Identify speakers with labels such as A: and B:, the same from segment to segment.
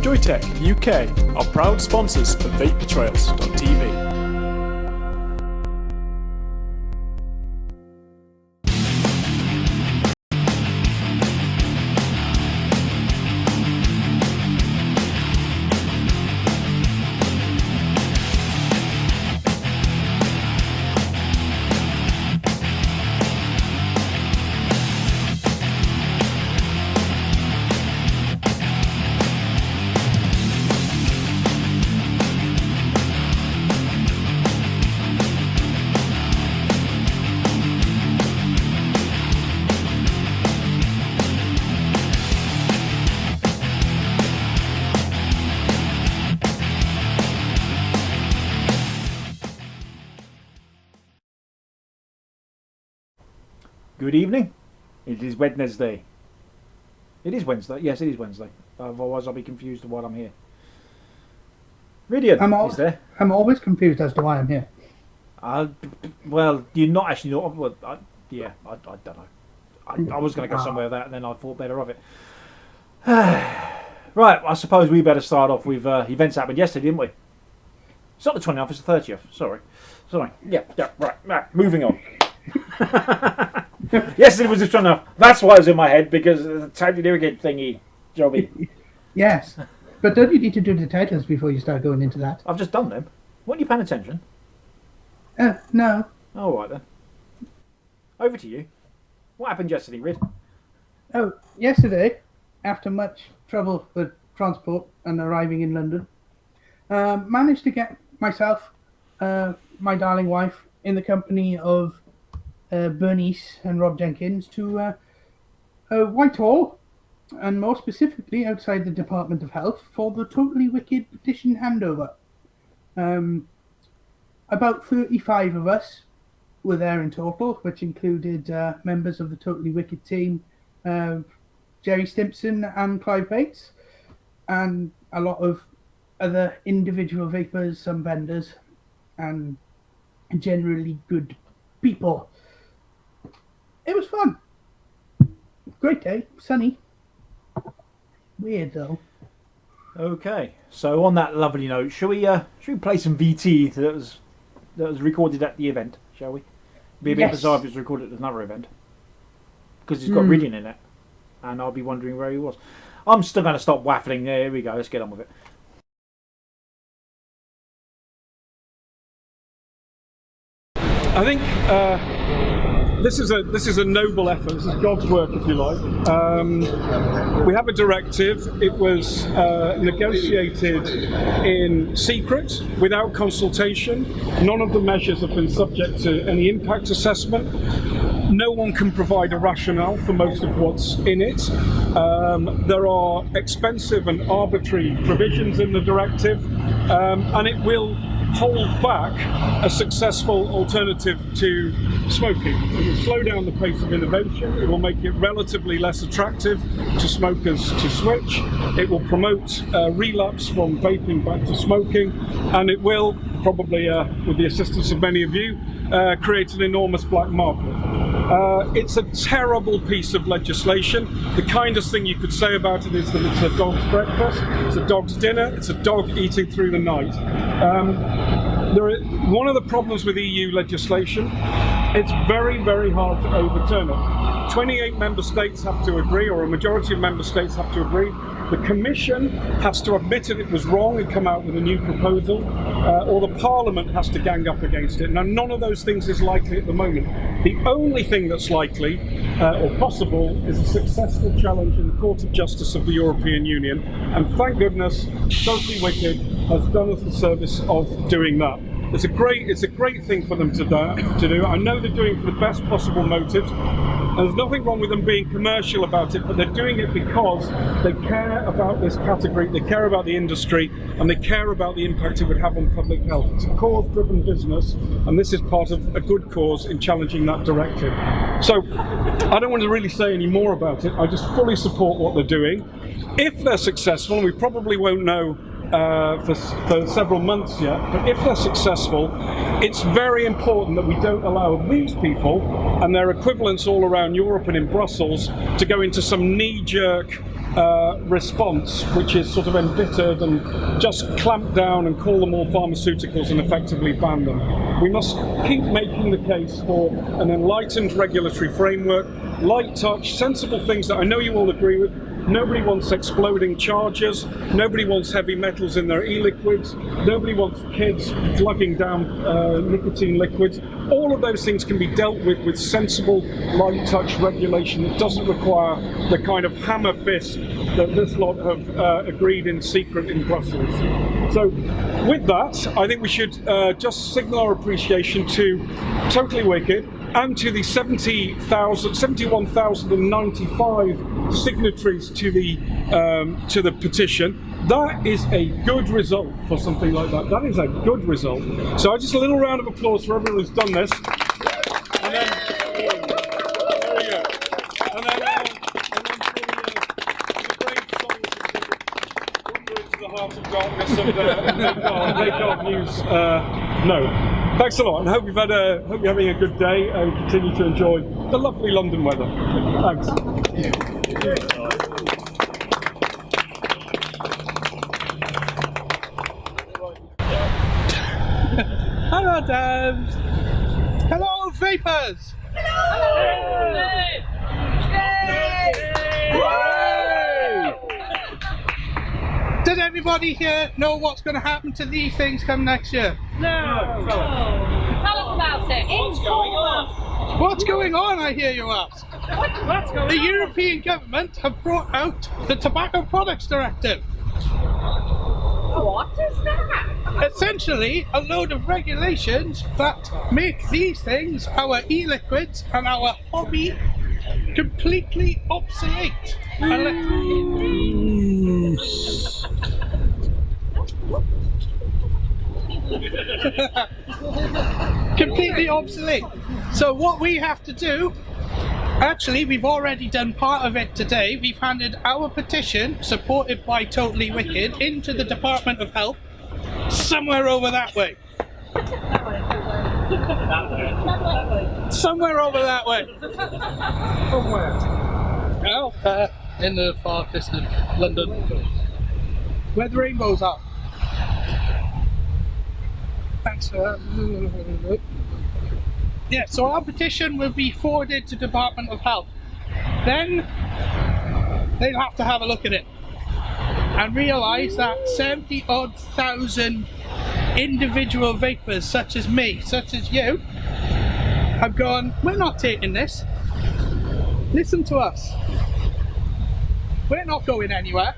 A: Joytech UK are proud sponsors of vapetrails.tv.
B: Good evening. It is Wednesday. It is Wednesday. Yes, it is Wednesday. Otherwise, I'll be confused while I'm here. Ridian is there.
C: I'm always confused as to why I'm here.
B: Well, you're not actually. Well, I don't know. I was going to go somewhere with that, and then I thought better of it. Right, I suppose we better start off with events happened yesterday, didn't we? It's not the 29th, it's the 30th. Sorry. Yeah, right. Moving on. Yes, it was the 29th. That's why it was in my head, because the totally irrigate thingy, Jobby.
C: Yes, but don't you need to do the titles before you start going into that?
B: I've just done them. Weren't you paying attention?
C: No.
B: All right then. Over to you. What happened yesterday, Rid?
C: Oh, yesterday, after much trouble with transport and arriving in London, managed to get myself, my darling wife, in the company of Bernice and Rob Jenkins to Whitehall, and more specifically outside the Department of Health, for the Totally Wicked petition handover. About 35 of us were there in total, which included members of the Totally Wicked team, Jerry Stimpson and Clive Bates, and a lot of other individual vapors, some vendors, and generally good people. It was fun. Great day, sunny. Weird though.
B: Okay, so on that lovely note, should we play some VT that was recorded at the event? Shall we? Be a bit bizarre if it was recorded at another event, because it's got Ridian in it, and I'll be wondering where he was. I'm still going to stop waffling. There we go. Let's get on with it.
D: I think this is a noble effort. This is God's work, if you like. We have a directive. It was negotiated in secret, without consultation. None of the measures have been subject to any impact assessment. No one can provide a rationale for most of what's in it. There are expensive and arbitrary provisions in the directive, and it will hold back a successful alternative to smoking. It will slow down the pace of innovation. It will make it relatively less attractive to smokers to switch. It will promote relapse from vaping back to smoking, and it will, probably with the assistance of many of you, create an enormous black market. It's a terrible piece of legislation. The kindest thing you could say about it is that it's a dog's breakfast, it's a dog's dinner, it's a dog eating through the night. One of the problems with EU legislation, it's very, very hard to overturn it. 28 member states have to agree, or a majority of member states have to agree. The Commission has to admit it was wrong and come out with a new proposal, or the Parliament has to gang up against it. Now, none of those things is likely at the moment. The only thing that's likely or possible is a successful challenge in the Court of Justice of the European Union, and thank goodness Totally Wicked has done us the service of doing that. It's a great thing for them to do. I know they're doing it for the best possible motives. And there's nothing wrong with them being commercial about it, but they're doing it because they care about this category, they care about the industry, and they care about the impact it would have on public health. It's a cause-driven business, and this is part of a good cause in challenging that directive. So I don't want to really say any more about it. I just fully support what they're doing. If they're successful, and we probably won't know for several months yet, but if they're successful, it's very important that we don't allow these people and their equivalents all around Europe and in Brussels to go into some knee-jerk response, which is sort of embittered and just clamp down and call them all pharmaceuticals and effectively ban them. We must keep making the case for an enlightened regulatory framework, light touch, sensible things that I know you all agree with. Nobody wants exploding chargers, nobody wants heavy metals in their e-liquids, nobody wants kids glugging down nicotine liquids. All of those things can be dealt with sensible light touch regulation that doesn't require the kind of hammer fist that this lot have agreed in secret in Brussels. So with that, I think we should just signal our appreciation to Totally Wicked and to the 71,095 signatories to the petition. That is a good result for something like that. That is a good result. So just a little round of applause for everyone who's done this. And then, there we go. And then for the brave souls that wander into the heart of darkness and make our views known. Thanks a lot, and hope you're having a good day and continue to enjoy the lovely London weather. Thanks.
C: Hello, Dabs. Hello, vapors. Does everybody here know what's going to happen to these things come next year?
E: No. Tell us about it.
C: What's going on, I hear you ask?
E: What's going
C: The European government have brought out the Tobacco Products Directive.
E: What is that?
C: Essentially, a load of regulations that make these things, our e-liquids and our hobby, completely obsolete. Completely obsolete. So what we have to do, actually we've already done part of it today. We've handed our petition, supported by Totally Wicked, into the Department of Health, somewhere over that way. Somewhere over that way. Oh, in the far distant London, where the rainbows are. Thanks for that. Yeah, so our petition will be forwarded to Department of Health. Then they'll have to have a look at it and realise that 70-odd thousand individual vapors, such as me, such as you, have gone, we're not taking this. Listen to us. We're not going anywhere.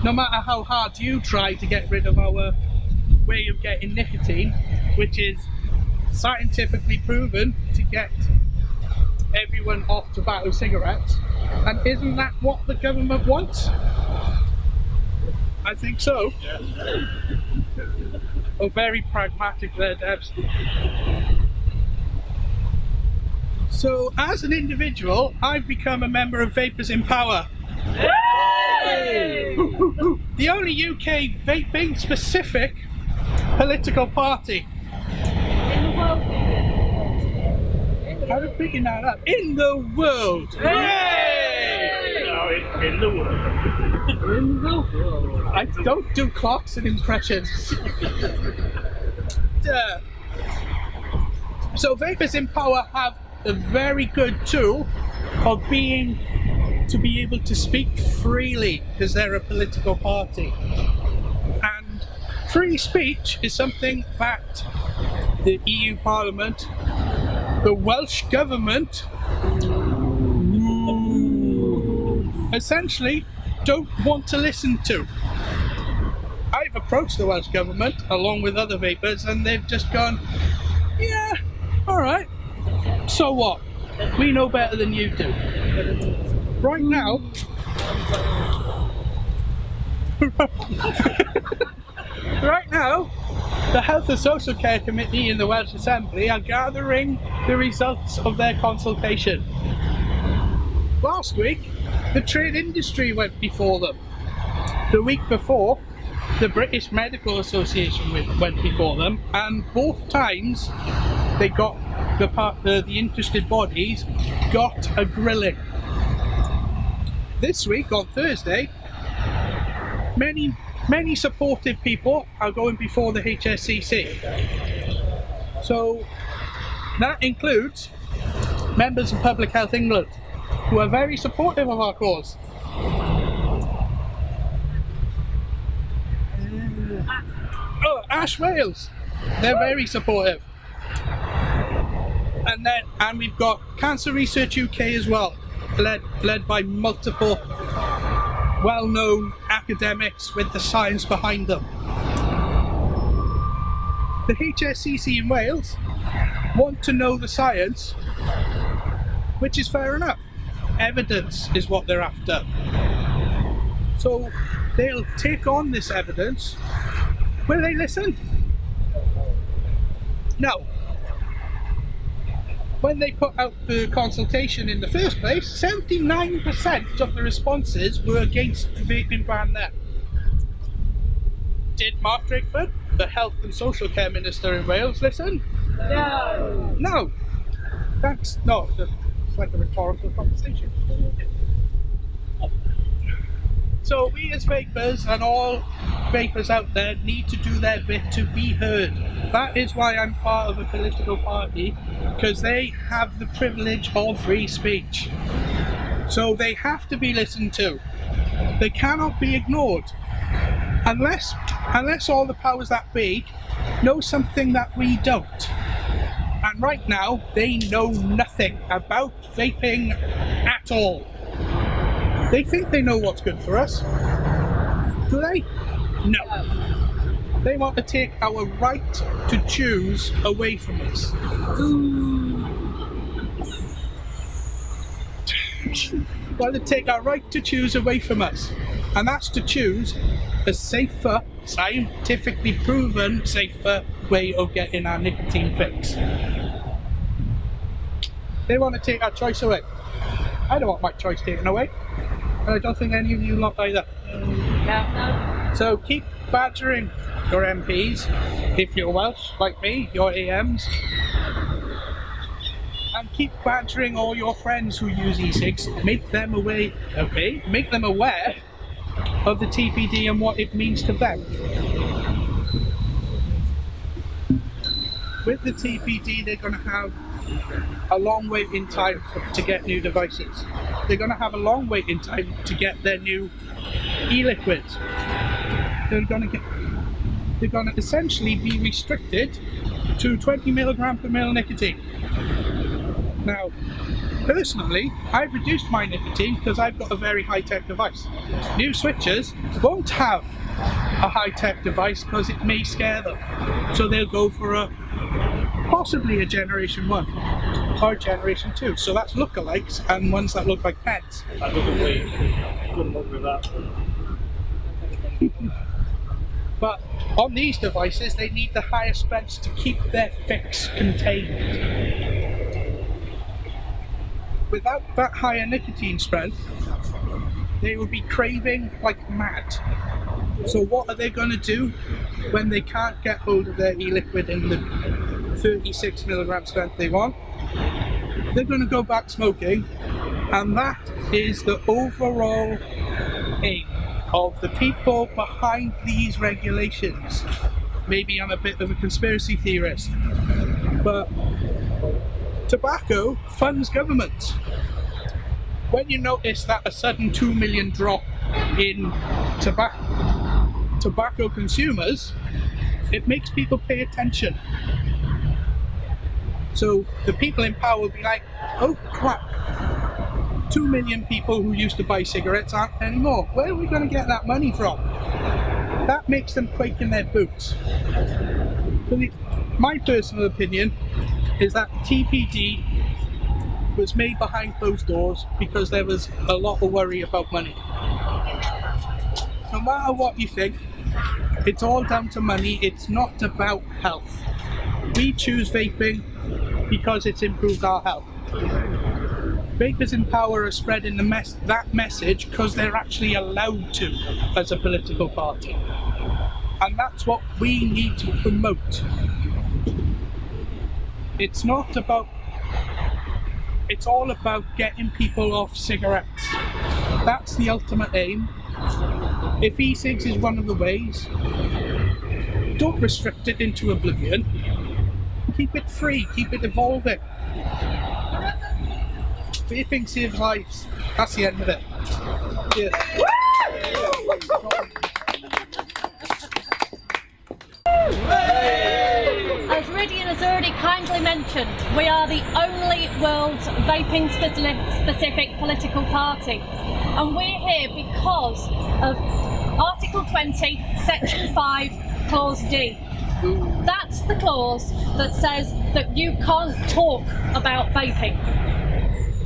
C: No matter how hard you try to get rid of our way of getting nicotine, which is scientifically proven to get everyone off tobacco cigarettes. And isn't that what the government wants? I think so. Oh, very pragmatic there, Debs. So, as an individual, I've become a member of Vapors in Power.
E: Hey!
C: The only UK vaping specific political party.
E: In the world.
C: How are you picking that up? In the world!
E: Hey!
F: No, in the world.
C: In the world. I don't do clocks and impressions. So Vapors in Power have a very good tool of being to be able to speak freely because they're a political party. And free speech is something that the EU Parliament, the Welsh Government, essentially don't want to listen to. I've approached the Welsh Government along with other vapors and they've just gone, yeah, alright, so what? We know better than you do. Right now, the Health and Social Care Committee in the Welsh Assembly are gathering the results of their consultation. Last week, the trade industry went before them. The week before,
F: the British Medical Association went before them, and both times they got the interested bodies got a grilling. This week on Thursday, many supportive people are going before the HSCC. So that includes members of Public Health England, who are very supportive of our cause. Ash Wales, they're very supportive. And we've got Cancer Research UK as well, led by multiple well-known academics with the science behind them. The HSCC in Wales want to know the science, which is fair enough. Evidence is what they're after. So they'll take on this evidence. Will they listen? No. When they put out the consultation in the first place, 79% of the responses were against the vaping ban then. Did Mark Drakeford, the Health and Social Care Minister in Wales, listen?
E: No.
F: No. It's like a rhetorical conversation. So we as vapers and all vapers out there need to do their bit to be heard. That is why I'm part of a political party, because they have the privilege of free speech. So they have to be listened to. They cannot be ignored. Unless all the powers that be know something that we don't. And right now, they know nothing about vaping at all. They think they know what's good for us. Do they? No. They want to take our right to choose away from us. Want to take our right to choose away from us. And that's to choose a safer, scientifically proven, safer way of getting our nicotine fix. They want to take our choice away. I don't want my choice taken away. And I don't think any of you lot either.
E: No.
F: So keep badgering your MPs, if you're Welsh, like me, your AMs. And keep badgering all your friends who use e-cigs. Make them aware of the TPD and what it means to them. With the TPD, they're going to have a long wait in time to get new devices. They're going to have a long wait in time to get their new e-liquids. They're going to essentially be restricted to 20 milligram per mil nicotine. Now, personally, I've reduced my nicotine because I've got a very high-tech device. New switchers won't have a high-tech device because it may scare them. So they'll go for possibly a Generation 1 or Generation 2. So that's lookalikes and ones that look like pens.
D: That doesn't work. Wouldn't work with that.
F: But on these devices, they need the higher strengths to keep their fix contained. Without that higher nicotine strength, they will be craving like mad. So what are they going to do when they can't get hold of their e-liquid in the 36 milligram strength they want? They're going to go back smoking, and that is the overall aim of the people behind these regulations. Maybe I'm a bit of a conspiracy theorist, but tobacco funds government. When you notice that a sudden 2 million drop in tobacco consumers, it makes people pay attention. So the people in power will be like, oh crap, 2 million people who used to buy cigarettes aren't anymore. Where are we going to get that money from? That makes them quake in their boots. So my personal opinion is that TPD was made behind closed doors because there was a lot of worry about money. No matter what you think, it's all down to money. It's not about health. We choose vaping because it's improved our health. Vapers in Power are spreading that message because they're actually allowed to as a political party. And that's what we need to promote. It's all about getting people off cigarettes. That's the ultimate aim. If e-cigs is one of the ways, don't restrict it into oblivion. Keep it free, keep it evolving. Vaping saves lives. That's the end of it. Yeah.
E: As Ridian has already kindly mentioned, we are the only world's vaping specific political party. And we're here because of Article 20, Section 5, Clause D. That's the clause that says that you can't talk about vaping.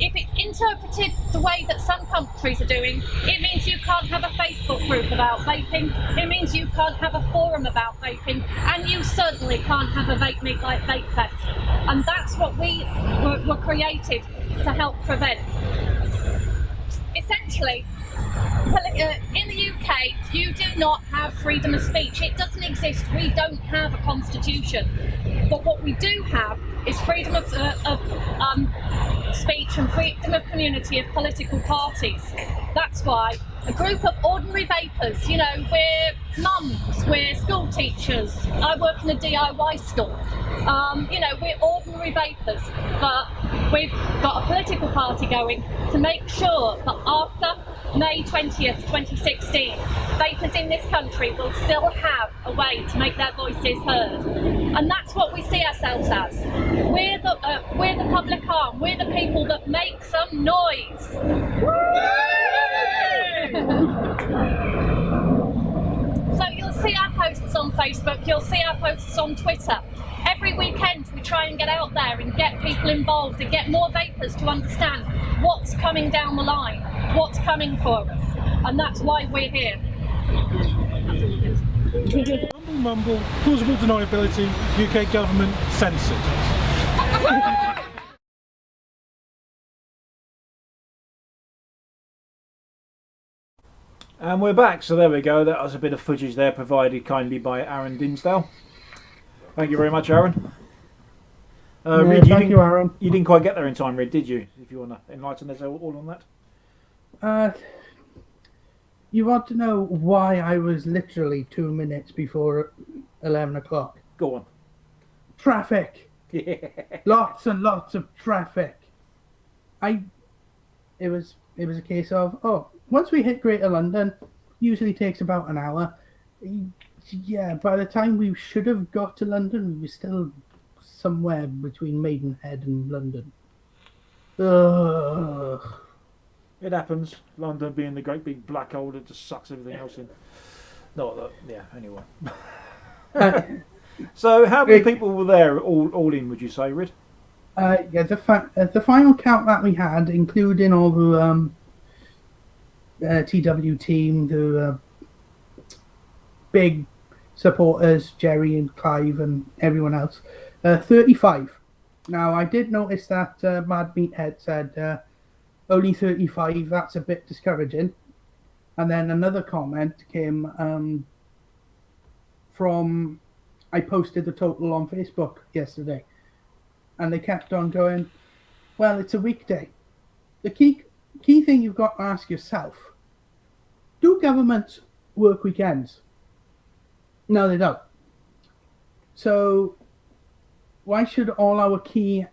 E: If it's interpreted the way that some countries are doing, it means you can't have a Facebook group about vaping, it means you can't have a forum about vaping, and you certainly can't have a vape meet like Vape Fest. And that's what we were created to help prevent. Essentially, in the UK, you do not have freedom of speech. It doesn't exist. We don't have a constitution. But what we do have is freedom of speech and freedom of community of political parties. That's why a group of ordinary vapers, you know, we're mums, we're school teachers, I work in a DIY store, you know, we're ordinary vapers, but we've got a political party going to make sure that after May 20th, 2016, vapers in this country will still have a way to make their voices heard. And that's what we see ourselves as. We're the public arm, we're the people that make some noise. So you'll see our posts on Facebook, you'll see our posts on Twitter. Every weekend we try and get out there and get people involved and get more vapers to understand what's coming down the line, what's coming for us, and that's why we're here.
D: Mumble mumble, plausible deniability, UK government censored.
B: And we're back, so there we go. That was a bit of footage there provided kindly by Aaron Dinsdale. Thank you very much, Aaron. Reid,
C: thank you, Aaron.
B: You didn't quite get there in time, Reid, did you? If you want to enlighten us all on that.
C: You want to know why I was literally 2 minutes before 11 o'clock?
B: Go on.
C: Traffic.
B: Yeah.
C: Lots and lots of traffic. It was a case of, once we hit Greater London, usually takes about an hour. Yeah, by the time we should have got to London, we were still somewhere between Maidenhead and London. Ugh.
B: It happens. London being the great big black hole that just sucks everything else in. Not that, yeah, anyway. So how many people were there all in, would you say, Reid?
C: Yeah, the final count that we had, including all the TW team, the big supporters, Jerry and Clive and everyone else, 35. Now, I did notice that Mad Meathead said only 35, that's a bit discouraging. And then another comment came from, I posted the total on Facebook yesterday, and they kept on going, well, it's a weekday. The key thing you've got to ask yourself, do governments work weekends? No, they don't. So why should all our key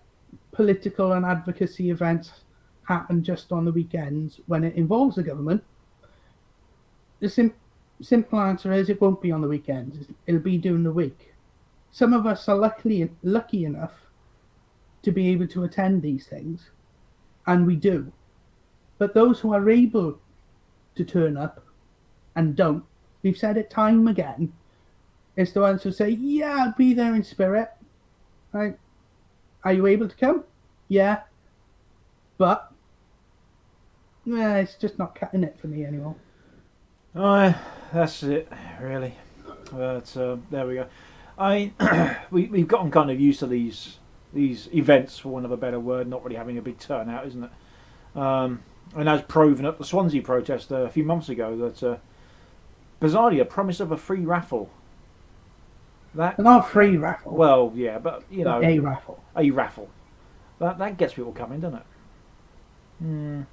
C: political and advocacy events happen just on the weekends when it involves the government? The simple answer is it won't be on the weekends. It'll be during the week. Some of us are lucky enough to be able to attend these things, and we do. But those who are able to turn up and don't, we've said it time again, is the ones who say, yeah, I'll be there in spirit. Right? Are you able to come? Yeah. But it's just not cutting it for me anymore.
B: That's it, really. But there we go. We've gotten kind of used to these events, for want of a better word, not really having a big turnout, isn't it? And as proven at the Swansea protest a few months ago, that bizarrely a promise of a free raffle. That
C: Not a free raffle.
B: well, yeah, but you know,
C: a raffle.
B: a raffle. That gets people coming, doesn't it?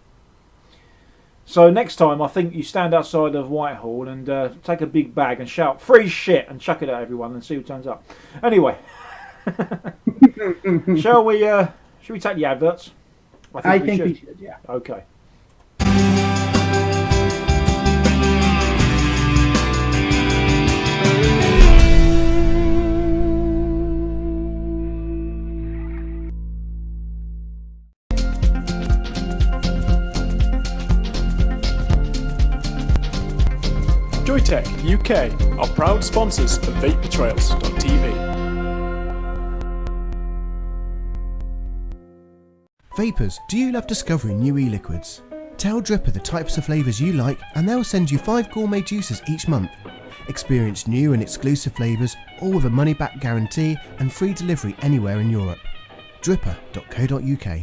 B: So next time, I think you stand outside of Whitehall and take a big bag and shout "free shit" and chuck it at everyone and see who turns up. Anyway, shall we? Should we take the adverts?
C: I think we should, yeah.
B: Okay.
A: Joytech UK are proud sponsors of vapebetrayals.tv.
G: Vapers, do you love discovering new e-liquids? Tell Dripper the types of flavours you like and they'll send you 5 gourmet juices each month. Experience new and exclusive flavours, all with a money-back guarantee and free delivery anywhere in Europe. Dripper.co.uk.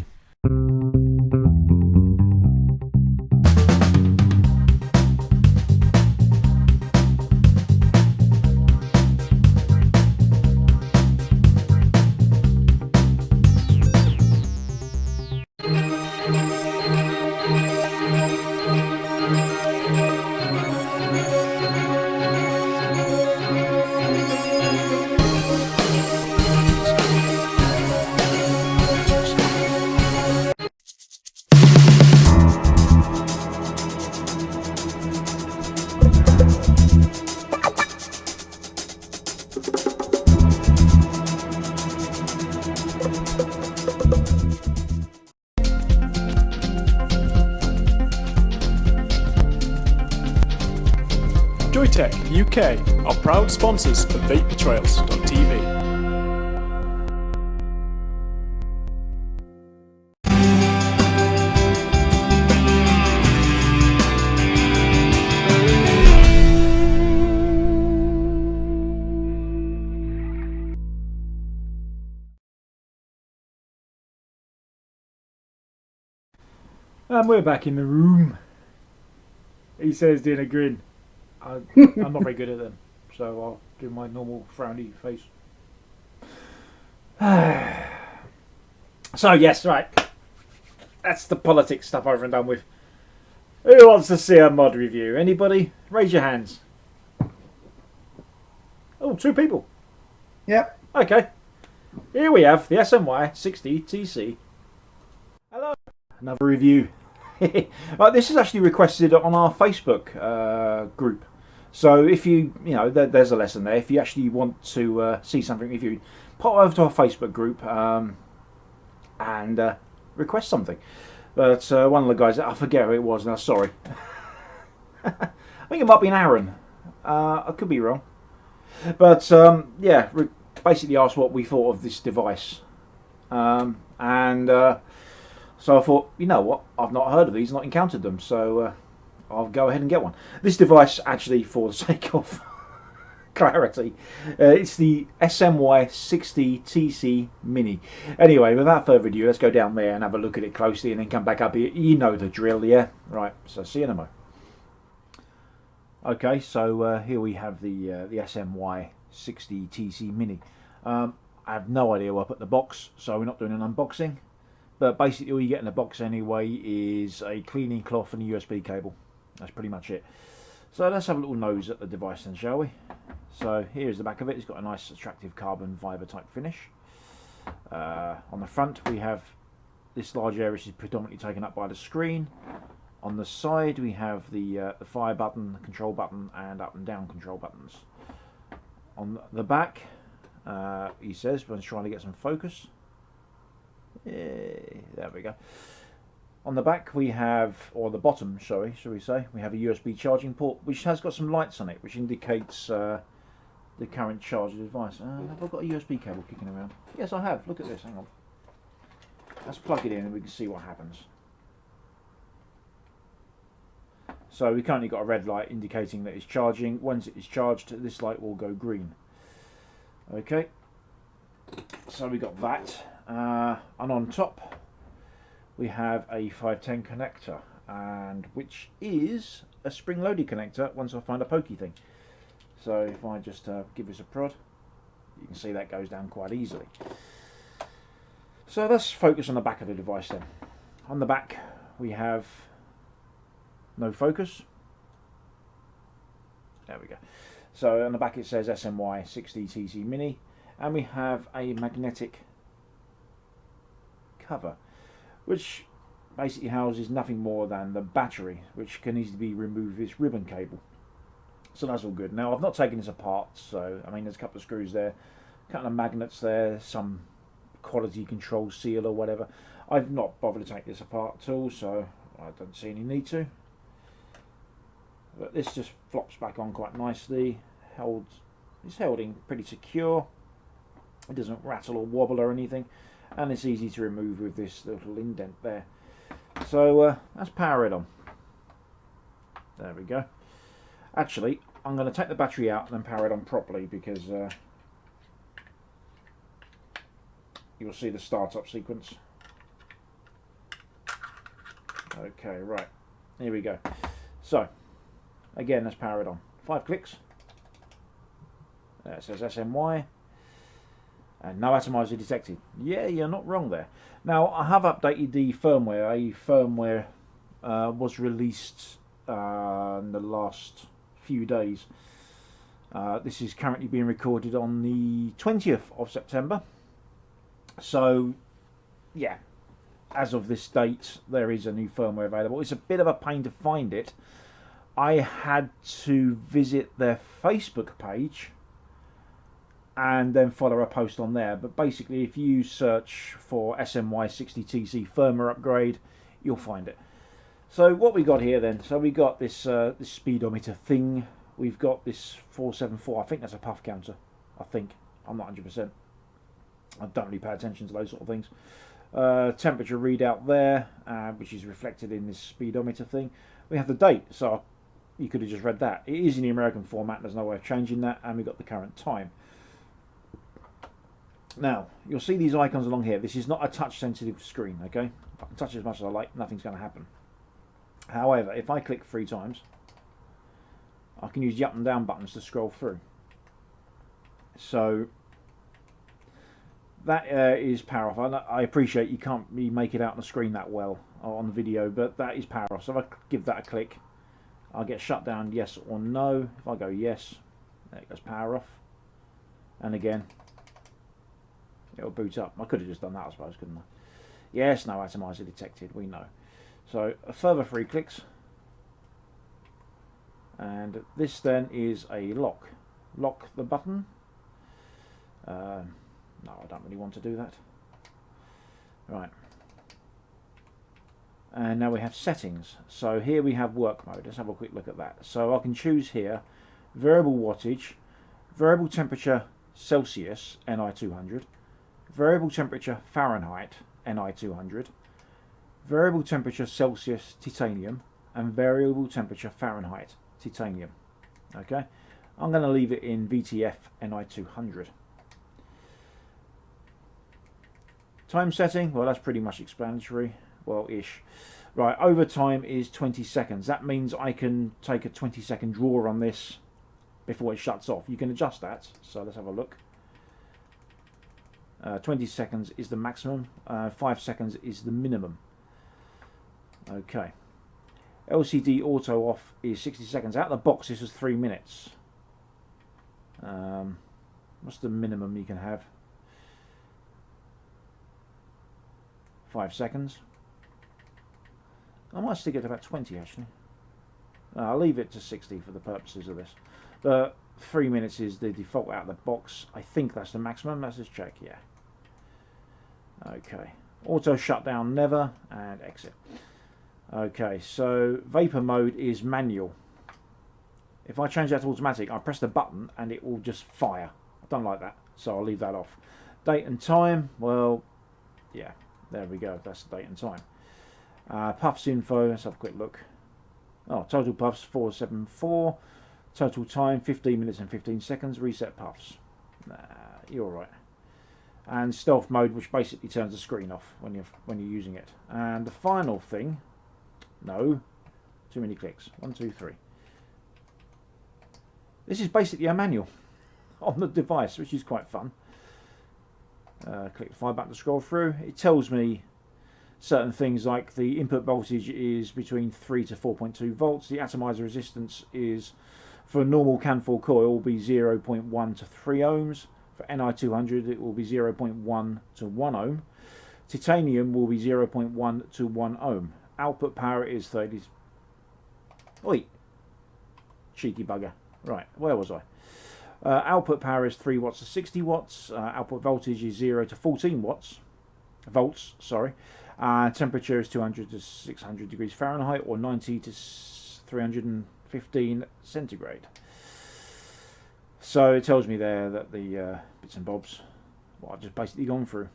A: Joytech UK are proud sponsors of vapebetrayals.tv.
B: And we're back in the room. He says, doing a grin. I'm not very good at them, so I'll do my normal frowny face. So yes, right. That's the politics stuff over and done with. Who wants to see a mod review? Anybody? Raise your hands. Oh, 2 people.
C: Yep.
B: Okay. Here we have the SMY 60TC. Hello. Another review. This is actually requested on our Facebook group. So if you know, there's a lesson there. If you actually want to see something reviewed, pop over to our Facebook group and request something. But one of the guys, I forget who it was now, sorry. I think it might be an Aaron. I could be wrong. But yeah, basically asked what we thought of this device. So I thought, you know what, I've not heard of these, not encountered them, so I'll go ahead and get one. This device, actually, for the sake of clarity, it's the SMY 60TC Mini. Anyway, without further ado, let's go down there and have a look at it closely and then come back up here. You know the drill, yeah? Right, so see you in a moment. Okay, so here we have the SMY 60TC Mini. I have no idea where I put the box, so we're not doing an unboxing. But basically all you get in the box anyway is a cleaning cloth and a USB cable. That's pretty much it. So let's have a little nose at the device then, shall we? So here's the back of it. It's got a nice attractive carbon fibre type finish. On the front we have this large area which is predominantly taken up by the screen. On the side we have the fire button, the control button and up and down control buttons. On the back, he says, when he's trying to get some focus. There we go. On the back we have, or the bottom, sorry, shall we say, we have a USB charging port which has got some lights on it which indicates the current charge of the device. Have I got a USB cable kicking around? Yes, I have. Look at this, hang on. Let's plug it in and we can see what happens. So we currently got a red light indicating that it's charging. Once it is charged, this light will go green. Okay, so we got that. And on top we have a 510 connector, and which is a spring-loaded connector once I find a pokey thing. So if I just give this a prod, you can see that goes down quite easily. So let's focus on the back of the device then. On the back we have no focus. There we go. So on the back it says SMY 60TC Mini, and we have a magnetic cover, which basically houses nothing more than the battery, which can easily be removed with this ribbon cable. So that's all good. Now I've not taken this apart, so I mean there's a couple of screws there, a couple of magnets there, some quality control seal or whatever. I've not bothered to take this apart at all, so I don't see any need to. But this just flops back on quite nicely. It's held in pretty secure. It doesn't rattle or wobble or anything, and it's easy to remove with this little indent there. So let's power it on. There we go. Actually, I'm going to take the battery out and then power it on properly, because you'll see the start-up sequence. Okay, right. Here we go. So, again, let's power it on. 5 clicks. There it says SMY. And no atomizer detected. Yeah, you're not wrong there. Now, I have updated the firmware. A firmware was released in the last few days. This is currently being recorded on the 20th of September. So, yeah, as of this date, there is a new firmware available. It's a bit of a pain to find it. I had to visit their Facebook page and then follow a post on there. But basically, if you search for SMY 60TC firmware upgrade, you'll find it. So what we got here then? So we got this this speedometer thing. We've got this 474. I think that's a puff counter. I think. I'm not 100%. I don't really pay attention to those sort of things. Temperature readout there, which is reflected in this speedometer thing. We have the date, so you could have just read that. It is in the American format. There's no way of changing that, and we've got the current time. Now, you'll see these icons along here. This is not a touch-sensitive screen, okay? I can touch it as much as I like. Nothing's going to happen. However, if I click 3 times, I can use the up and down buttons to scroll through. So that is power off. I appreciate you can't really make it out on the screen that well on the video, but that is power off. So if I give that a click, I'll get shut down, yes or no. If I go yes, there it goes, power off. And again, it'll boot up. I could have just done that, I suppose, couldn't I? Yes, no atomizer detected, we know. So a further 3 clicks. And this then is a lock. Lock the button. No, I don't really want to do that. Right. And now we have settings. So here we have work mode. Let's have a quick look at that. So I can choose here variable wattage, variable temperature Celsius, NI200, variable temperature Fahrenheit, NI200, variable temperature Celsius titanium, and variable temperature Fahrenheit titanium. Okay, I'm going to leave it in VTF NI200. Time setting, well, that's pretty much explanatory. Well, ish. Right, overtime is 20 seconds. That means I can take a 20-second draw on this before it shuts off. You can adjust that. So let's have a look. 20 seconds is the maximum. 5 seconds is the minimum. Okay. LCD auto off is 60 seconds. Out of the box, this is 3 minutes. What's the minimum you can have? 5 seconds. I might stick it to about 20 actually. I'll leave it to 60 for the purposes of this. But 3 minutes is the default out of the box. I think that's the maximum. Let's just check. Yeah. Okay. Auto shutdown never, and exit. Okay, so vapor mode is manual. If I change that to automatic, I press the button and it will just fire. I don't like that, so I'll leave that off. Date and time, well, yeah, there we go. That's the date and time. Puffs info, let's have a quick look. Oh, total puffs 474. Total time 15 minutes and 15 seconds. Reset puffs. Nah, you're all right. and stealth mode, which basically turns the screen off when you're using it. And the final thing, no, too many clicks. 1, 2, 3. This is basically a manual on the device, which is quite fun. Click the fire button to scroll through. It tells me certain things like the input voltage is between 3 to 4.2 volts. The atomizer resistance is, for a normal CAN4 coil, will be 0.1 to 3 ohms. For Ni200 it will be 0.1 to 1 ohm. Titanium will be 0.1 to 1 ohm. Output power is 30. Oi! Cheeky bugger. Right, where was I? Output power is 3 watts to 60 watts. Output voltage is 0 to 14 volts. Sorry. Temperature is 200 to 600 degrees Fahrenheit, or 90 to 315 centigrade. So it tells me there that the bits and bobs, what I've just basically gone through.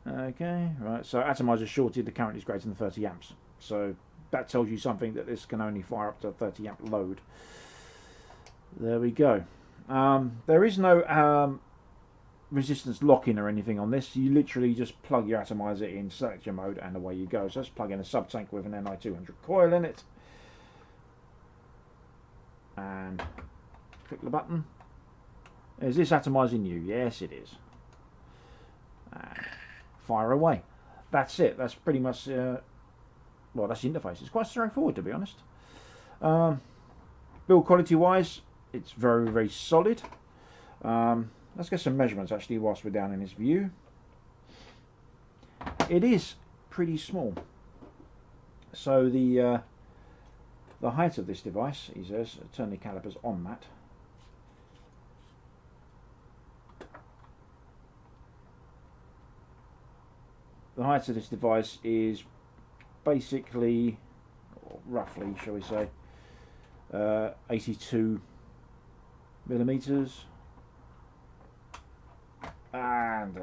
B: Okay, right. So atomizer shorted. The current is greater than 30 amps. So that tells you something, that this can only fire up to a 30 amp load. There we go. There is no resistance lock-in or anything on this. You literally just plug your atomizer in, select your mode, and away you go. So let's plug in a sub-tank with an Ni200 coil in it. And click the button. Is this atomizer new? Yes, it is. And fire away. That's it. That's pretty much... well, that's the interface. It's quite straightforward, to be honest. Build quality wise, it's very, very solid. Let's get some measurements actually whilst we're down in this view. It is pretty small. So the height of this device, he says, turn the calipers on that. The height of this device is basically, or roughly, shall we say, 82 millimeters, and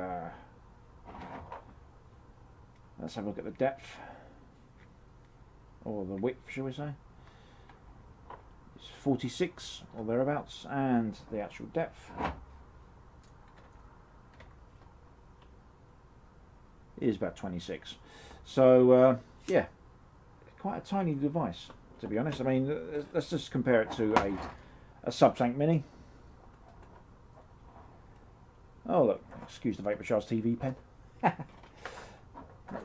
B: let's have a look at the depth, or the width, shall we say. It's 46 or thereabouts, and the actual depth is about 26. So yeah, quite a tiny device, to be honest. I mean, let's just compare it to a sub-tank mini. Oh look, excuse the Vapor Charles TV pen.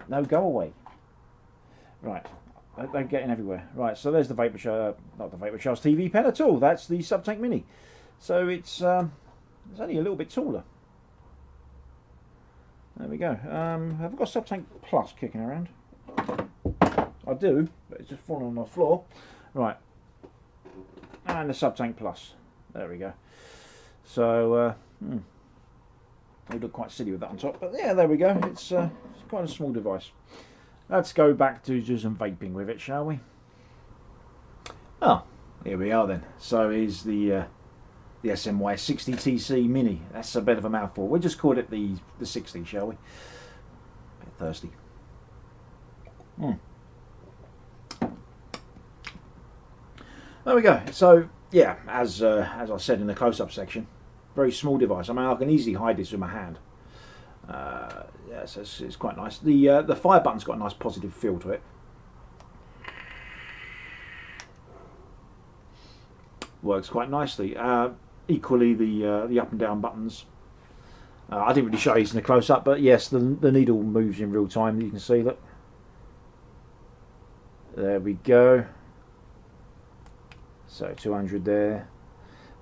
B: No, go away. Right, they're getting everywhere. Right, so there's the Vapor Charles, not the Vapor Charles TV pen at all. That's the sub-tank mini. So it's only a little bit taller. There we go. Have I got sub-tank plus kicking around? I do, but it's just fallen on the floor. Right, and the sub-tank plus. There we go. So they look quite silly with that on top, but yeah, there we go. It's quite a small device. Let's go back to do some vaping with it, shall we? Oh, here we are then. So here's the SMY 60TC Mini. That's a bit of a mouthful. We'll just call it the 60, shall we? A bit thirsty. There we go. So yeah, as I said in the close-up section, very small device. I mean, I can easily hide this with my hand. Yeah, so it's quite nice. The fire button's got a nice positive feel to it. Works quite nicely. Equally, the up and down buttons. I didn't really show these in the close-up, but yes, the needle moves in real time. You can see that. There we go. So 200 there.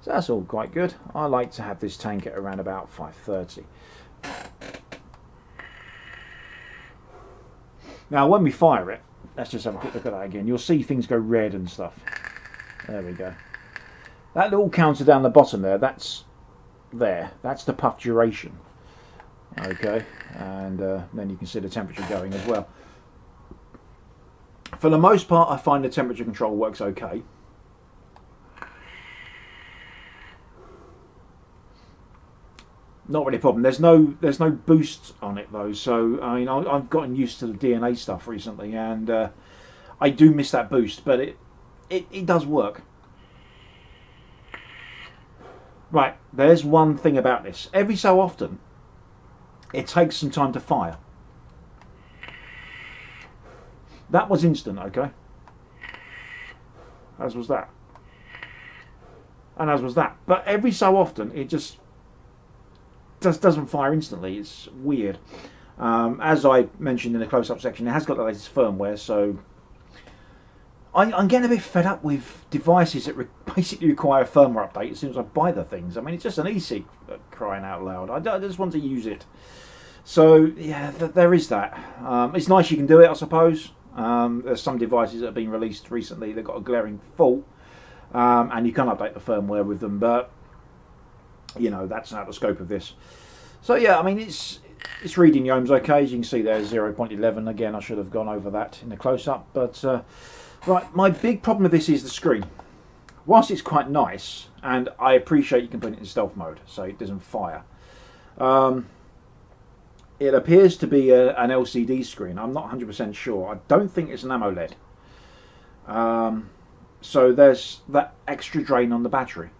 B: So that's all quite good. I like to have this tank at around about 530. Now when we fire it, let's just have a quick look at that again. You'll see things go red and stuff. There we go. That little counter down the bottom that's the puff duration. Okay, and then you can see the temperature going as well. For the most part, I find the temperature control works okay. Not really a problem. There's no boost on it though, so I mean I've gotten used to the DNA stuff recently, and I do miss that boost, but it does work. Right, there's one thing about this. Every so often, it takes some time to fire. That was instant, okay? As was that. And as was that. But every so often, it just doesn't fire instantly. It's weird. As I mentioned in the close-up section, it has got the latest firmware, so I'm getting a bit fed up with devices that basically require a firmware update as soon as I buy the things. I mean, it's just an e-cig, crying out loud. I just want to use it. So, yeah, there is that. It's nice you can do it, I suppose. There's some devices that have been released recently that got a glaring fault, and you can update the firmware with them, but, you know, that's out of the scope of this. So, yeah, I mean, it's reading the ohms okay. As you can see there's 0.11. Again, I should have gone over that in the close-up, but... Right, my big problem with this is the screen. Whilst it's quite nice, and I appreciate you can put it in stealth mode so it doesn't fire, it appears to be an LCD screen. I'm not 100% sure. I don't think it's an AMOLED. So there's that extra drain on the battery.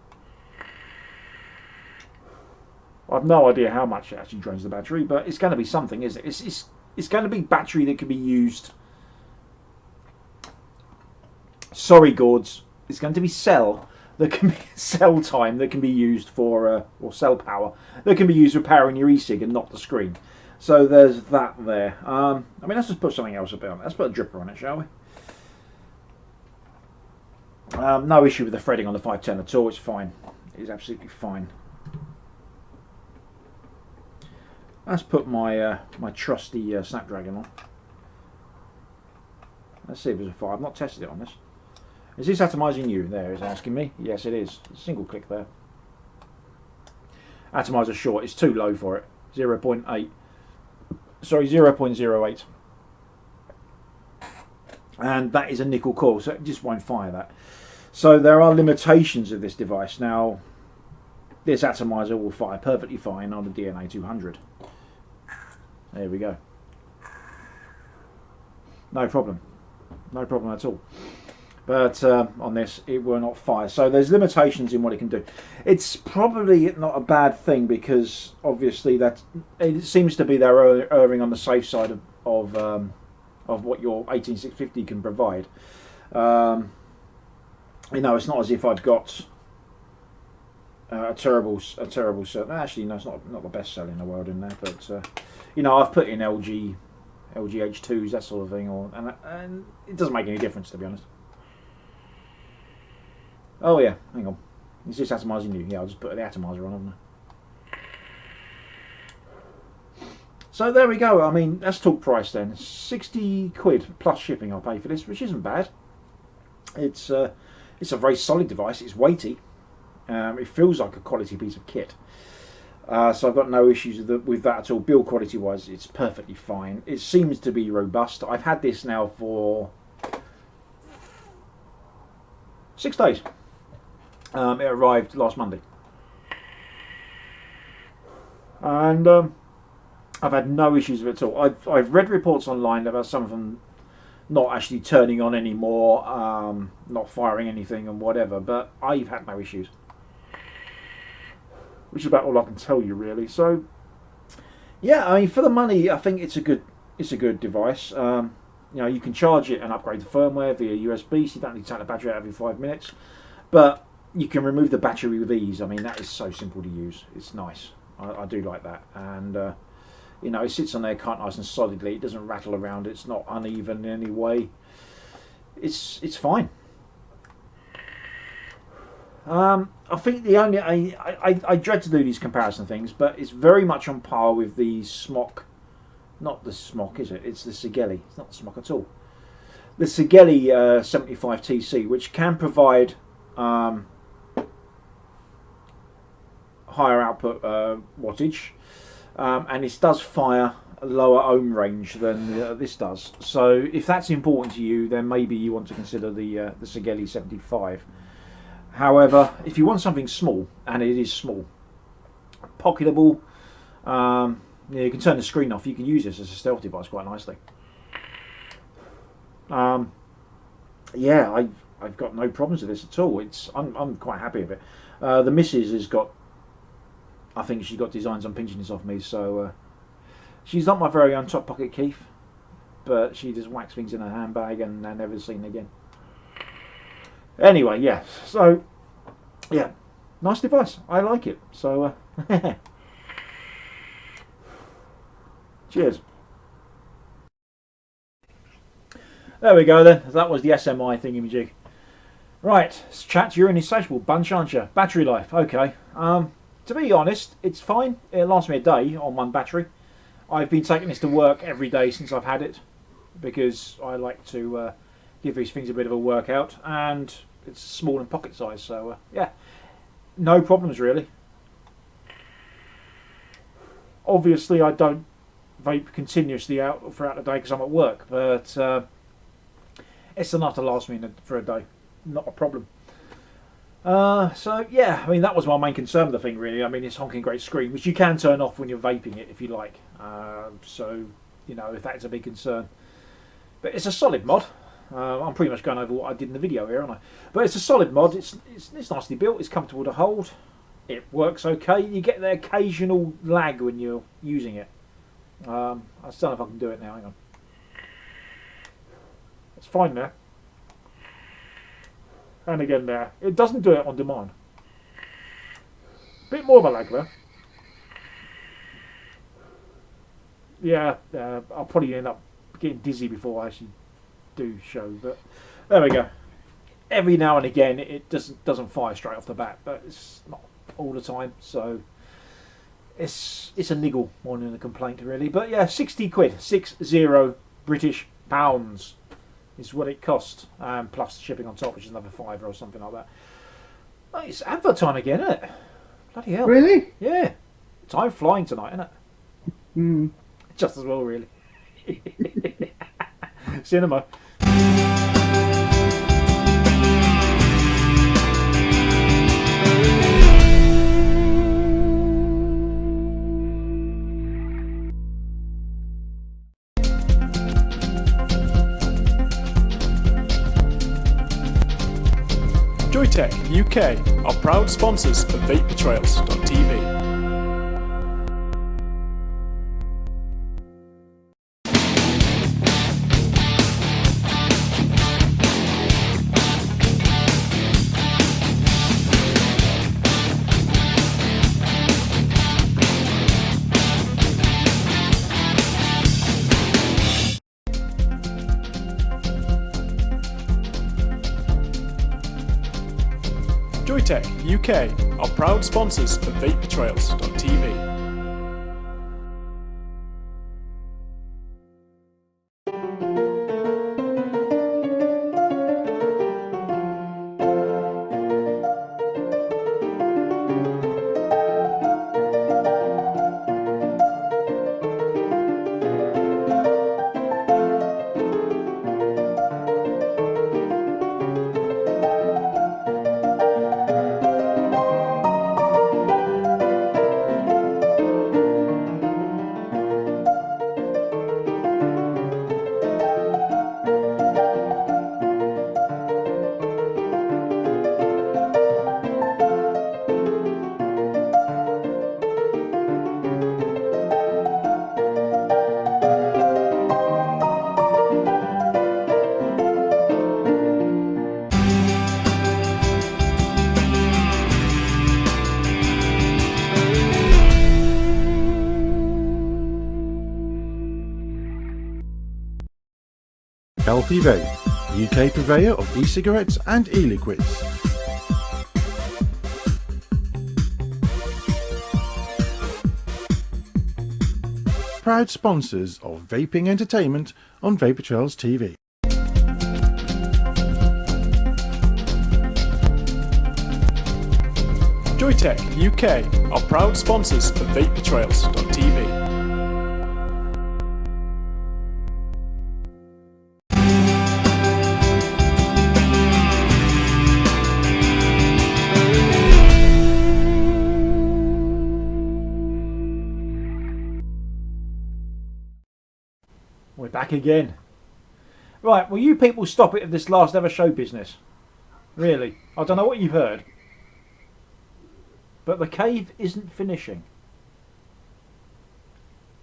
B: I've no idea how much it actually drains the battery, but it's going to be something, isn't it? It's going to be battery that can be used... Sorry, Gords. It's going to be cell that can be cell time that can be used for or cell power that can be used for powering your e-cig and not the screen. So there's that there. I mean, let's just put something else up on it. Let's put a dripper on it, shall we? No issue with the threading on the 510 at all. It's fine. It's absolutely fine. Let's put my my trusty Snapdragon on. Let's see if there's a fire. I've not tested it on this. Is this atomising new? There, is asking me. Yes, it is. Single click there. Atomizer short. It's too low for it. 0.8. Sorry, 0.08. And that is a nickel core, so it just won't fire that. So there are limitations of this device. Now, this atomizer will fire perfectly fine on the DNA 200. There we go. No problem. No problem at all. But on this, it will not fire. So there's limitations in what it can do. It's probably not a bad thing because obviously that it seems to be they're erring on the safe side of what your 18650 can provide. You know, it's not as if I've got a terrible set. Actually, no, it's not the best seller in the world in there. But you know, I've put in LG H2s, that sort of thing, and it doesn't make any difference, to be honest. Oh yeah, hang on. Is this atomising new? Yeah, I'll just put the atomizer on, haven't I? So there we go. I mean, let's talk price then. 60 quid plus shipping I'll pay for this, which isn't bad. It's a very solid device. It's weighty. It feels like a quality piece of kit. So I've got no issues with that at all. Build quality wise, it's perfectly fine. It seems to be robust. I've had this now for 6 days. It arrived last Monday. And I've had no issues with it at all. I've read reports online about some of them not actually turning on anymore, not firing anything and whatever, but I've had no issues. Which is about all I can tell you, really. So, yeah, I mean, for the money, I think it's a good device. You know, you can charge it and upgrade the firmware via USB, so you don't need to take the battery out every 5 minutes. But you can remove the battery with ease. I mean, that is so simple to use. It's nice. I do like that. And, you know, it sits on there quite nice and solidly. It doesn't rattle around. It's not uneven in any way. It's fine. I think the only... I dread to do these comparison things, but it's very much on par with the Smock. Not the Smock, is it? It's the Sigeli. It's not the Smock at all. The Sigeli 75TC, which can provide higher output wattage, and it does fire a lower ohm range than this does. So if that's important to you, then maybe you want to consider the Sigeli 75. However, if you want something small, and it is small, pocketable, yeah, you can turn the screen off. You can use this as a stealth device quite nicely. Yeah, I've got no problems with this at all. I'm quite happy with it. The missus has got I think she's got designs on pinching this off me, so she's not my very own top pocket Keith, but she just whacks things in her handbag and they're never seen again. Anyway, yeah, so yeah, nice device. I like it. So cheers. There we go then. That was the SMI thingamajig. Right, chat, you're an insatiable bunch, aren't you? Battery life, okay. To be honest, it's fine. It lasts me a day on one battery. I've been taking this to work every day since I've had it because I like to give these things a bit of a workout, and it's small and pocket size, so yeah, no problems really. Obviously, I don't vape continuously out throughout the day because I'm at work, but it's enough to last me for a day. Not a problem. So yeah, I mean, that was my main concern with the thing really. I mean, it's honking great screen, which you can turn off when you're vaping it if you like. So, you know, if that's a big concern. But it's a solid mod. I'm pretty much going over what I did in the video here, aren't I? But it's a solid mod. It's nicely built. It's comfortable to hold. It works okay. You get the occasional lag when you're using it. I still don't know if I can do it now. Hang on. It's fine there. And again there. It doesn't do it on demand. Bit more of a lag there. Yeah, I'll probably end up getting dizzy before I actually do show, but there we go. Every now and again it doesn't fire straight off the bat, but it's not all the time, so it's a niggle more than a complaint really. But yeah, 60 quid, 60 British pounds is what it cost, plus shipping on top, which is another £5 or something like that. Oh, it's advert time again, isn't it? Bloody hell.
C: Really?
B: Yeah. Time flying tonight, isn't it?
C: Mm.
B: Just as well, really. Cinema.
A: Joytech UK are proud sponsors of vapetrails.tv. Joytech UK are proud sponsors of vapetrails.tv.
H: Healthy Vape, UK purveyor of e-cigarettes and e-liquids. Proud sponsors of vaping entertainment on Vapor Trails TV.
A: Joytech UK are proud sponsors of vapetrails.tv.
B: We're back again. Right, will you people stop it of this last ever show business? Really? I don't know what you've heard, But the cave isn't finishing.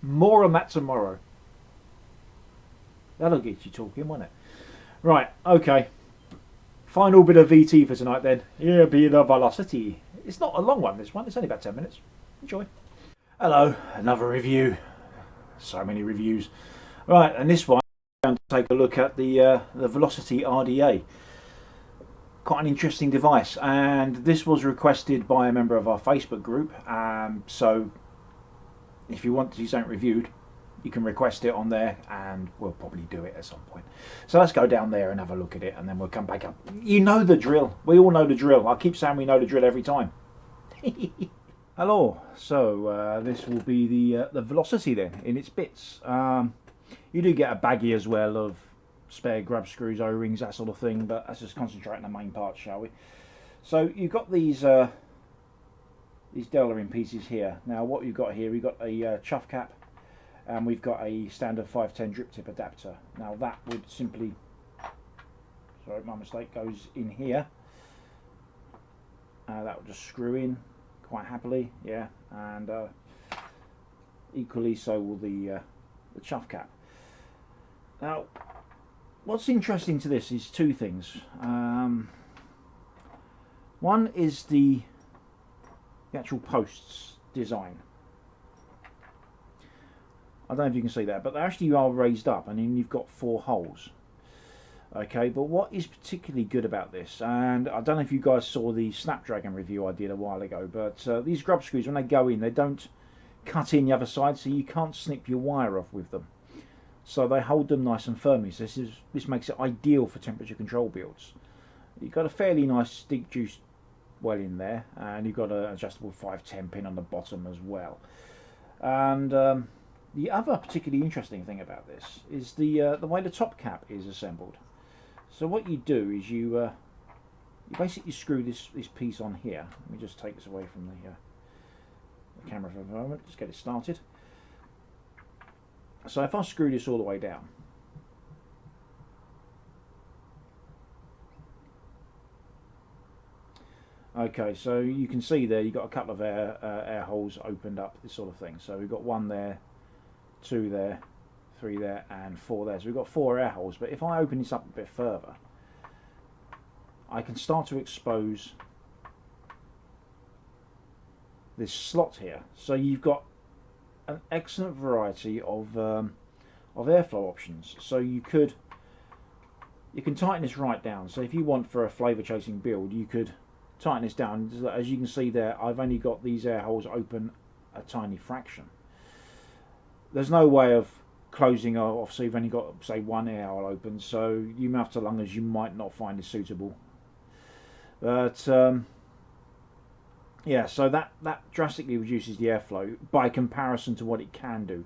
B: More on that tomorrow. That'll get you talking, won't it? Right, okay. Final bit of VT for tonight then. Here be the Velocity. It's not a long one, this one. It's only about 10 minutes. Enjoy. Hello, another review. So many reviews. Right, and this one, I'm going to take a look at the Velocity RDA. Quite an interesting device, and this was requested by a member of our Facebook group. So if you want to see something reviewed, you can request it on there, and we'll probably do it at some point. So let's go down there and have a look at it, and then we'll come back up. You know the drill. We all know the drill. I keep saying we know the drill every time. Hello. So this will be the Velocity then, in its bits. You do get a baggie as well of spare grub screws, O-rings, that sort of thing, but let's just concentrate on the main part, shall we? So you've got these Delrin pieces here. Now what you've got here, we've got a chuff cap, and we've got a standard 510 drip tip adapter. Now that would simply, sorry, my mistake, goes in here. That will just screw in quite happily, yeah, and equally so will the chuff cap. Now, what's interesting to this is two things. One is the actual posts design. I don't know if you can see that, but they actually are raised up, and then you've got 4 holes. Okay, but what is particularly good about this, and I don't know if you guys saw the Snapdragon review I did a while ago, but these grub screws, when they go in, they don't cut in the other side, so you can't snip your wire off with them. So they hold them nice and firmly. So this makes it ideal for temperature control builds. You've got a fairly nice deep juice well in there, and you've got an adjustable 510 pin on the bottom as well. And the other particularly interesting thing about this is the way the top cap is assembled. So what you do is you basically screw this piece on here. Let me just take this away from the camera for a moment. Just get it started. So if I screw this all the way down, okay, so you can see there you've got a couple of air holes opened up, this sort of thing. So we've got 1 there, 2 there, 3 there, and 4 there. So we've got 4 air holes. But if I open this up a bit further, I can start to expose this slot here. So you've got an excellent variety of airflow options. So you can tighten this right down. So if you want for a flavour chasing build, you could tighten this down. As you can see there, I've only got these air holes open a tiny fraction. There's no way of closing off, so you've only got, say, 1 air hole open, so you mouth to lungers, you might not find it suitable. But yeah, so that drastically reduces the airflow by comparison to what it can do.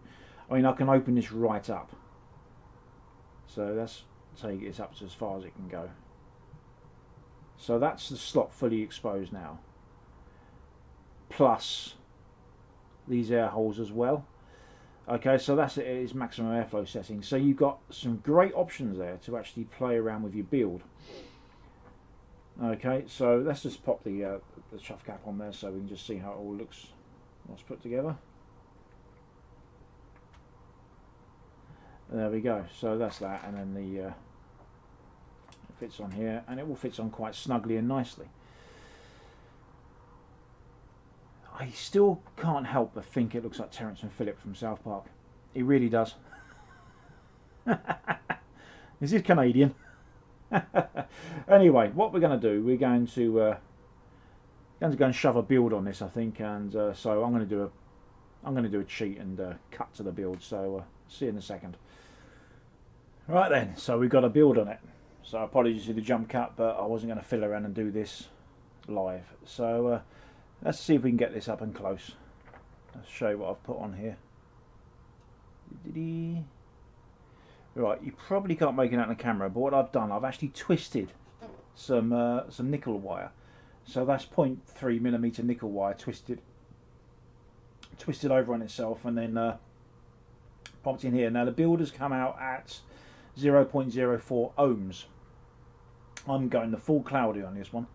B: I mean, I can open this right up. So that's take it up to as far as it can go. So that's the slot fully exposed now. Plus these air holes as well. Okay, so that's its maximum airflow setting. So you've got some great options there to actually play around with your build. Okay, so let's just pop the chuff cap on there so we can just see how it all looks once put together. There we go. So that's that, and then the it fits on here, and it all fits on quite snugly and nicely. I still can't help but think it looks like Terence and Phillip from South Park. It really does. Is it Canadian? Anyway, what we're going to do, we're going to go and shove a build on this, I think, and so I'm going to do a cheat and cut to the build. So see you in a second. Right then, so we've got a build on it. So apologies for the jump cut, but I wasn't going to fill around and do this live. So let's see if we can get this up and close. Let's show you what I've put on here. Right, you probably can't make it out on the camera, but what I've done, I've actually twisted some nickel wire. So that's 0.3mm nickel wire twisted over on itself, and then popped in here. Now the build has come out at 0.04 ohms. I'm going the full cloudy on this one.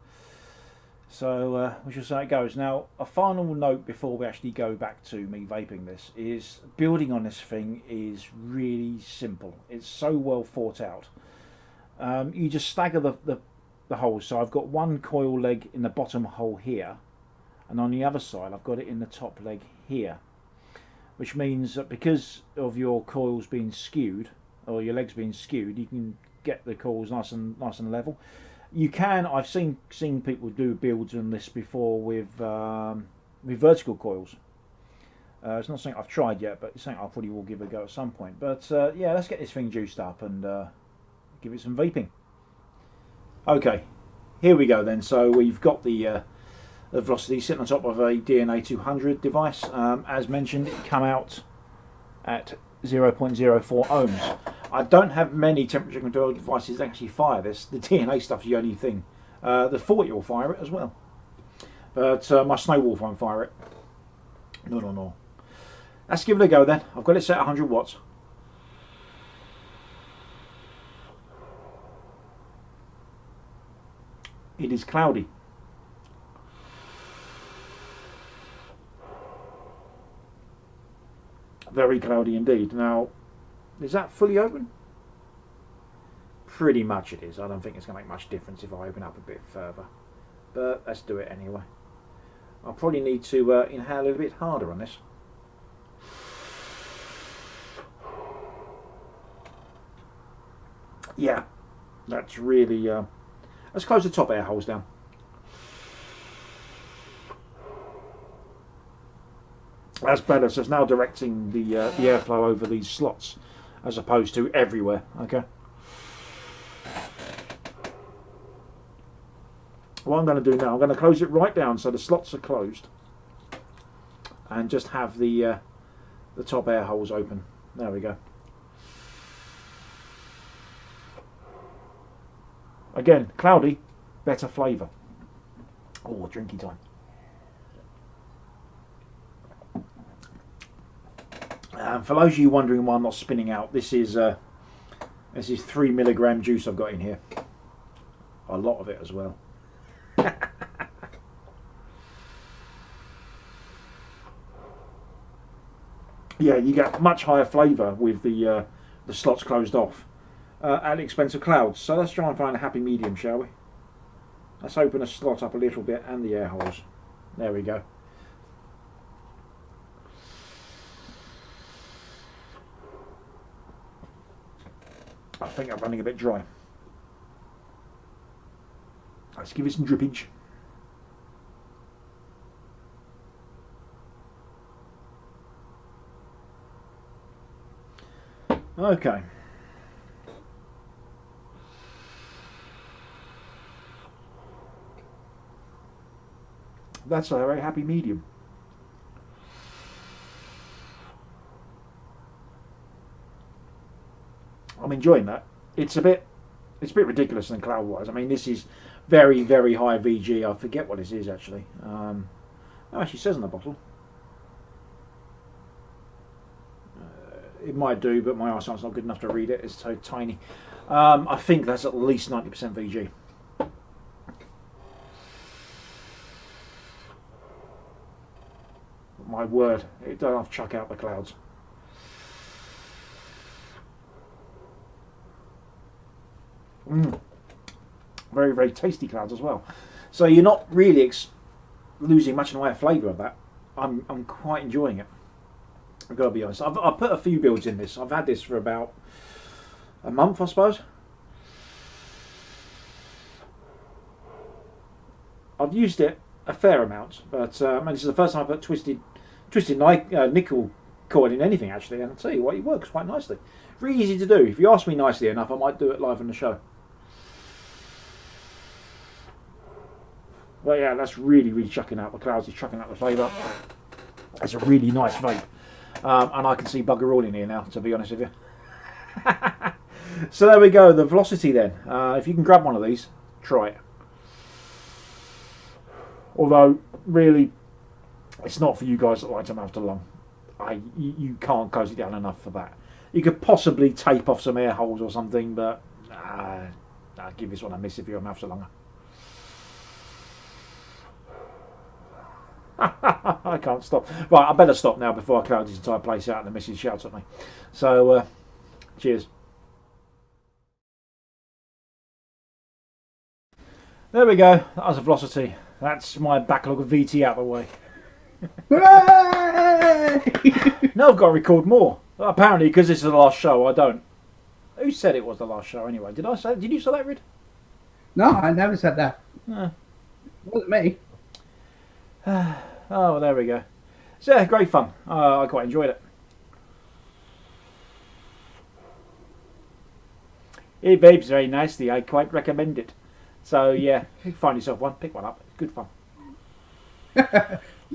B: So we shall see how it goes. Now, a final note before we actually go back to me vaping this is building on this thing is really simple. It's so well thought out. You just stagger the holes. So I've got one coil leg in the bottom hole here, and on the other side I've got it in the top leg here, which means that because of your coils being skewed, or your legs being skewed, you can get the coils nice and level. You can. I've seen people do builds on this before with vertical coils. It's not something I've tried yet, but it's something I probably will give a go at some point. But yeah, let's get this thing juiced up and give it some vaping. Okay, here we go then. So we've got the Velocity sitting on top of a DNA 200 device. As mentioned, it came out at 0.04 ohms. I don't have many temperature control devices that actually fire this. The DNA stuff is the only thing. The 40 will fire it as well, but my Snowwolf won't fire it. No. Let's give it a go then. I've got it set at 100 watts. It is cloudy. Very cloudy indeed. Now, is that fully open? Pretty much it is. I don't think it's going to make much difference if I open up a bit further. But let's do it anyway. I'll probably need to inhale a little bit harder on this. Yeah, that's really... let's close the top air holes down. That's better, so it's now directing the airflow over these slots as opposed to everywhere. Okay. What I'm going to do now, I'm going to close it right down so the slots are closed, and just have the top air holes open. There we go. Again, cloudy, better flavour. Oh, drinky time. For those of you wondering why I'm not spinning out, this is 3 milligram juice I've got in here. A lot of it as well. Yeah, you get much higher flavour with the slots closed off at the expense of clouds. So let's try and find a happy medium, shall we? Let's open a slot up a little bit and the air holes. There we go. I think I'm running a bit dry. Let's give it some drippage. Okay. That's a very happy medium. I'm enjoying that. It's a bit ridiculous than cloud wise. I mean, this is very, very high VG. I forget what this is actually. It actually says on the bottle. It might do, but my eyesight's not good enough to read it. It's so tiny. I think that's at least 90% VG. My word, it don't have to chuck out the clouds. Very, very tasty clouds as well. So you're not really losing much in the way of flavour of that. I'm quite enjoying it. I've got to be honest. I've put a few builds in this. I've had this for about a month, I suppose. I've used it a fair amount, but this is the first time I put twisted nickel coil in anything actually. And I'll tell you what, it works quite nicely. Really easy to do. If you ask me nicely enough, I might do it live on the show. But yeah, that's really, really chucking out the clouds. It's chucking out the flavour. It's a really nice vape. And I can see bugger all in here now, to be honest with you. So there we go, the Velocity then. If you can grab one of these, try it. Although, really, it's not for you guys that like to mouth to lung. You can't close it down enough for that. You could possibly tape off some air holes or something, but I'll give this one a miss if you're a mouth to lunger. I can't stop. Right, I better stop now before I cloud this entire place out and the missus shouts at me. So, cheers. There we go. That was a Velocity. That's my backlog of VT out of the way.
C: Hooray!
B: Now I've got to record more. Apparently, because this is the last show, I don't. Who said it was the last show anyway? Did I say? Did you say that, Rid?
C: No, I never said that.
B: No.
C: It wasn't me.
B: Oh, well, there we go. So, yeah, great fun. I quite enjoyed it. It vapes very nicely. I quite recommend it. So, yeah, you can find yourself one. Pick one up. It's good fun.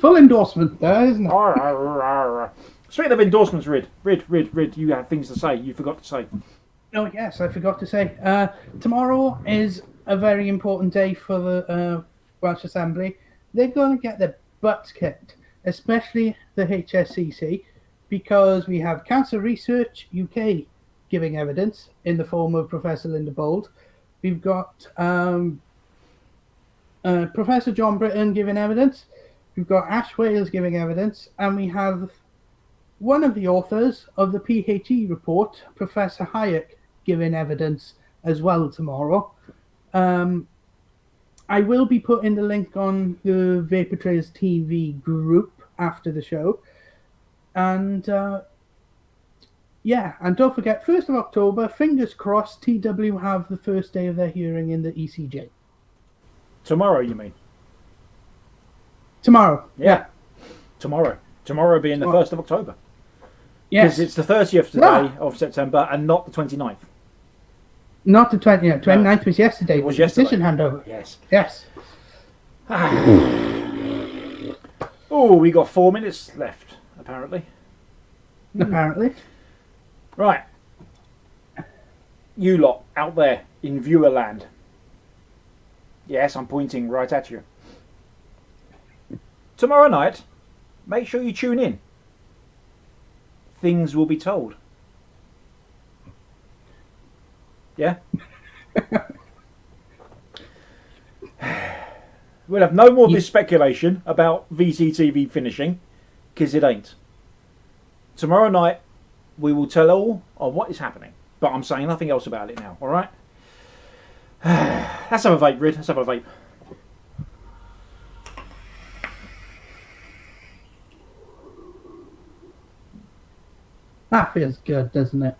C: Full endorsement there, isn't it?
B: Speaking of endorsements, Rid, you have things to say. You forgot to say.
C: Oh, yes, I forgot to say. Tomorrow is a very important day for the Welsh Assembly. They're going to get their butts kicked, especially the HSCC, because we have Cancer Research UK giving evidence in the form of Professor Linda Bold. We've got Professor John Britton giving evidence. We've got Ash Wales giving evidence. And we have one of the authors of the PHE report, Professor Hayek, giving evidence as well tomorrow. I will be putting the link on the Vapor Trails TV group after the show. And yeah, and don't forget, 1st of October, fingers crossed, TW have the first day of their hearing in the ECJ.
B: Tomorrow, you mean?
C: Tomorrow.
B: Yeah. Tomorrow. Tomorrow being the 1st of October.
C: Yes.
B: Because it's the 30th today of September and not the 29th.
C: Not the 29th. 29th was yesterday.
B: It was yesterday.
C: Decision handover.
B: Yes.
C: Yes.
B: Oh, we got 4 minutes left, apparently.
C: Apparently.
B: Right. You lot out there in viewer land. Yes, I'm pointing right at you. Tomorrow night, make sure you tune in. Things will be told. Yeah? We'll have no more of this speculation about VCTV finishing, because it ain't. Tomorrow night, we will tell all of what is happening. But I'm saying nothing else about it now, alright? Let's have a vape, Rid. Let's have a vape.
C: That feels good, doesn't it?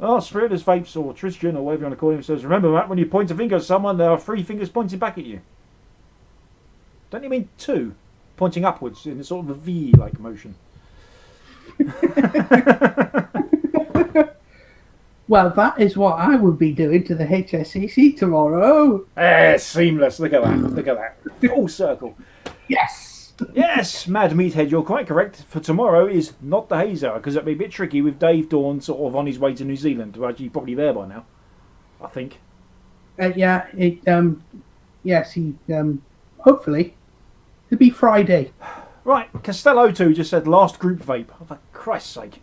B: Oh, Spiritus Vapes, or Tristan, or whatever you want to call him, says, remember, Matt, when you point a finger at someone, there are 3 fingers pointing back at you. Don't you mean 2? Pointing upwards in a sort of a V-like motion.
C: Well, that is what I will be doing to the HSCC tomorrow.
B: Seamless. Look at that. Look at that. Full circle.
C: Yes.
B: Yes, Mad Meathead, you're quite correct. For tomorrow is not the haze hour, because it'd be a bit tricky with Dave Dawn sort of on his way to New Zealand. Well, actually, probably there by now, I think.
C: Yeah, yes, he, hopefully, it'll be Friday.
B: Right, Costello2 just said last group vape. Oh, for Christ's sake.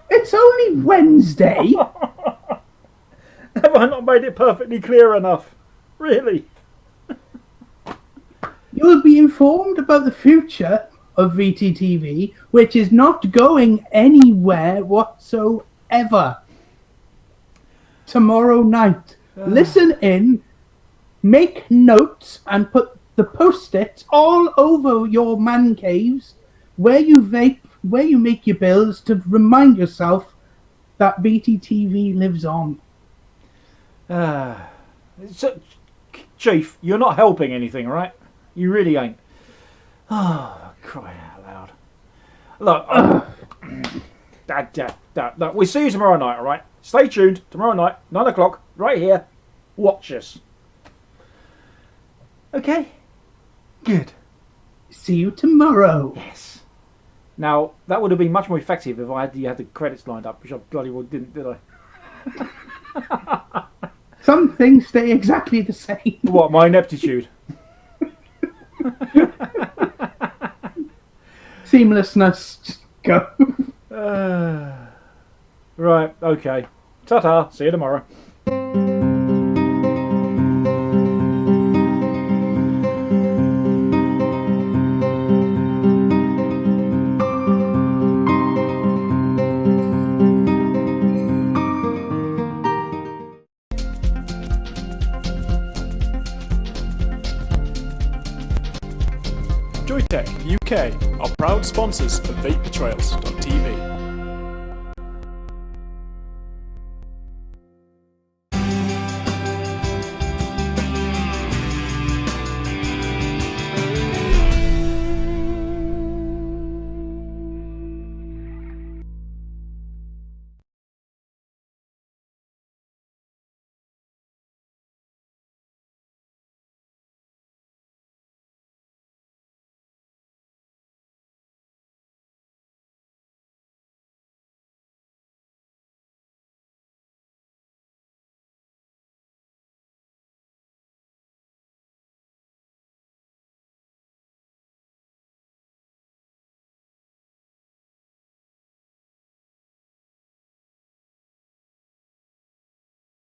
C: It's only Wednesday.
B: Have I not made it perfectly clear enough? Really?
C: You'll be informed about the future of VTTV, which is not going anywhere whatsoever. Tomorrow night. Listen in, make notes, and put the post-its all over your man caves where you vape, where you make your bills, to remind yourself that VTTV lives on.
B: So, Chief, you're not helping anything, right? You really ain't. Oh, crying out loud. Look, we'll see you tomorrow night, alright? Stay tuned. Tomorrow night, 9 o'clock, right here. Watch us. Okay? Good.
C: See you tomorrow.
B: Yes. Now, that would have been much more effective if I had the credits lined up, which I bloody well didn't, did I?
C: Some things stay exactly the same.
B: What, my ineptitude?
C: Seamlessness. Just go.
B: Right, okay. Ta-ta. See you tomorrow.
A: Joytech UK are proud sponsors of vapetrails.tv.